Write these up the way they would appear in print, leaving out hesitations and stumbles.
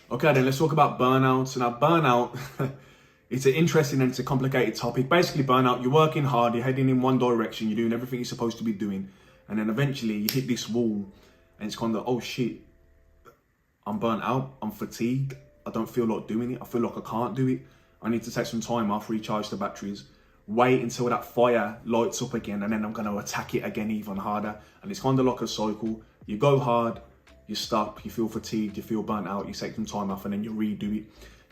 Okay, then let's talk about burnout. So now burnout, it's an interesting and it's a complicated topic. Basically burnout, you're working hard, you're heading in one direction, you're doing everything you're supposed to be doing. And then eventually you hit this wall and it's kind of, oh shit, I'm burnt out, I'm fatigued. I don't feel like doing it. I feel like I can't do it. I need to take some time off, recharge the batteries, wait until that fire lights up again, and then I'm going to attack it again even harder. And it's kind of like a cycle. You go hard, you stop, you feel fatigued, you feel burnt out, you take some time off, and then you redo it.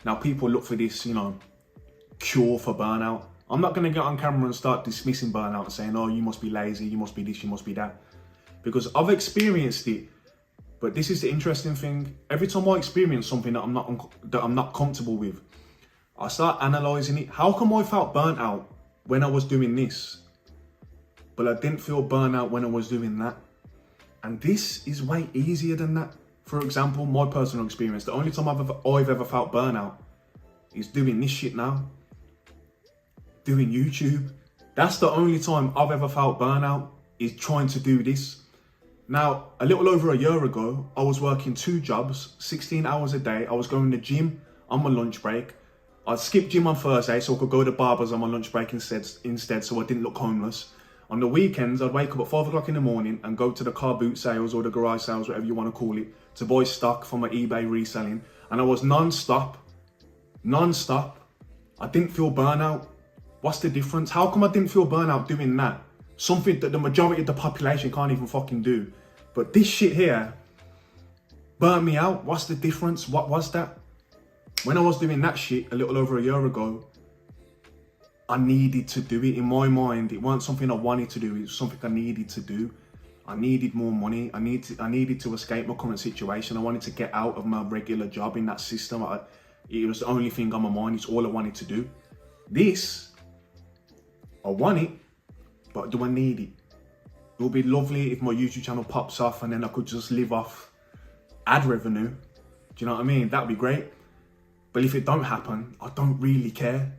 Now people look for this, cure for burnout. I'm not going to get on camera and start dismissing burnout and saying, oh, you must be lazy, you must be this, you must be that. Because I've experienced it. But this is the interesting thing. Every time I experience something that I'm not comfortable with, I start analysing it. How come I felt burnt out when I was doing this, but I didn't feel burnt out when I was doing that? And this is way easier than that. For example, my personal experience, the only time I've ever felt burnout is doing this shit now. Doing YouTube. That's the only time I've ever felt burnout, is trying to do this. Now, a little over a year ago, I was working 2 jobs, 16 hours a day. I was going to the gym on my lunch break. I'd skip gym on Thursday so I could go to barbers on my lunch break instead so I didn't look homeless. On the weekends, I'd wake up at 5 o'clock in the morning and go to the car boot sales or the garage sales, whatever you want to call it, to buy stock for my eBay reselling. And I was non-stop. I didn't feel burnout. What's the difference? How come I didn't feel burnout doing that? Something that the majority of the population can't even fucking do. But this shit here burnt me out. What's the difference? What was that? When I was doing that shit a little over a year ago, I needed to do it. In my mind, it wasn't something I wanted to do. It was something I needed to do. I needed more money. I needed to escape my current situation. I wanted to get out of my regular job in that system. It was the only thing on my mind. It's all I wanted to do. This, I want it. But do I need it? It would be lovely if my YouTube channel pops off and then I could just live off ad revenue. Do you know what I mean? That'd be great. But if it don't happen, I don't really care.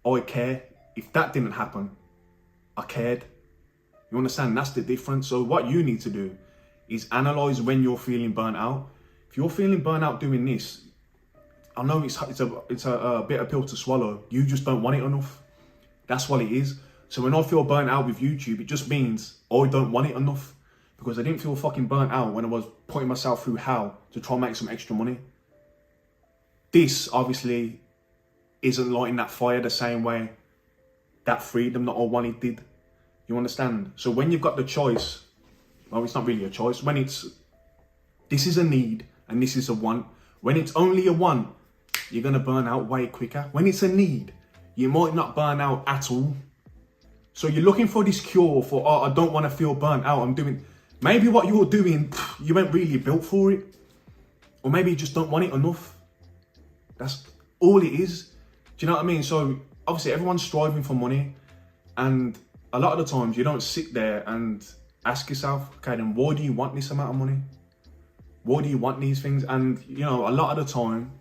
I care. If that didn't happen, I cared. You understand? That's the difference. So what you need to do is analyze when you're feeling burnt out. If you're feeling burnt out doing this, I know it's a bitter pill to swallow. You just don't want it enough. That's what it is. So when I feel burnt out with YouTube, it just means I don't want it enough, because I didn't feel fucking burnt out when I was putting myself through hell to try and make some extra money. This obviously isn't lighting that fire the same way that freedom that I wanted did. You understand? So when you've got the choice, well, it's not really a choice. When this is a need and this is a want. When it's only a want, you're going to burn out way quicker. When it's a need, you might not burn out at all. So you're looking for this cure for, oh, I don't want to feel burnt out. Maybe what you're doing, you weren't really built for it. Or maybe you just don't want it enough. That's all it is. Do you know what I mean? So obviously everyone's striving for money. And a lot of the times you don't sit there and ask yourself, okay, then why do you want this amount of money? Why do you want these things? And, a lot of the time,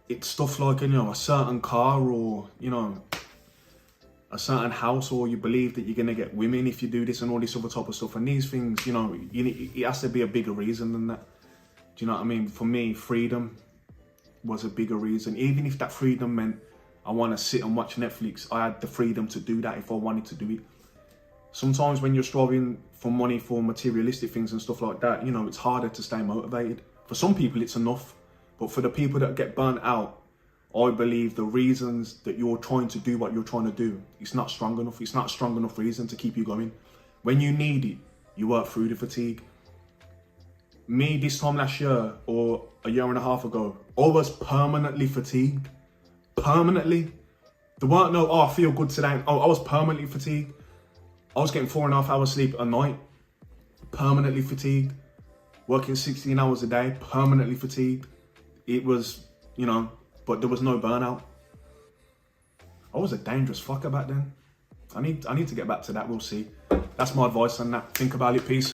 it's stuff like, a certain car or, a certain house, or you believe that you're going to get women if you do this and all this other type of stuff. And these things, it has to be a bigger reason than that. Do you know what I mean? For me, freedom was a bigger reason. Even if that freedom meant I want to sit and watch Netflix, I had the freedom to do that if I wanted to do it. Sometimes when you're striving for money for materialistic things and stuff like that, it's harder to stay motivated. For some people, it's enough. But for the people that get burnt out, I believe the reasons that you're trying to do what you're trying to do, it's not strong enough. It's not a strong enough reason to keep you going. When you need it, you work through the fatigue. Me, this time last year or a year and a half ago, I was permanently fatigued. Permanently. There weren't no, I feel good today. Oh, I was permanently fatigued. I was getting 4.5 hours sleep a night. Permanently fatigued. Working 16 hours a day. Permanently fatigued. It was, but there was no burnout. I was a dangerous fucker back then. I need to get back to that. We'll see. That's my advice on that. Think about it. Peace.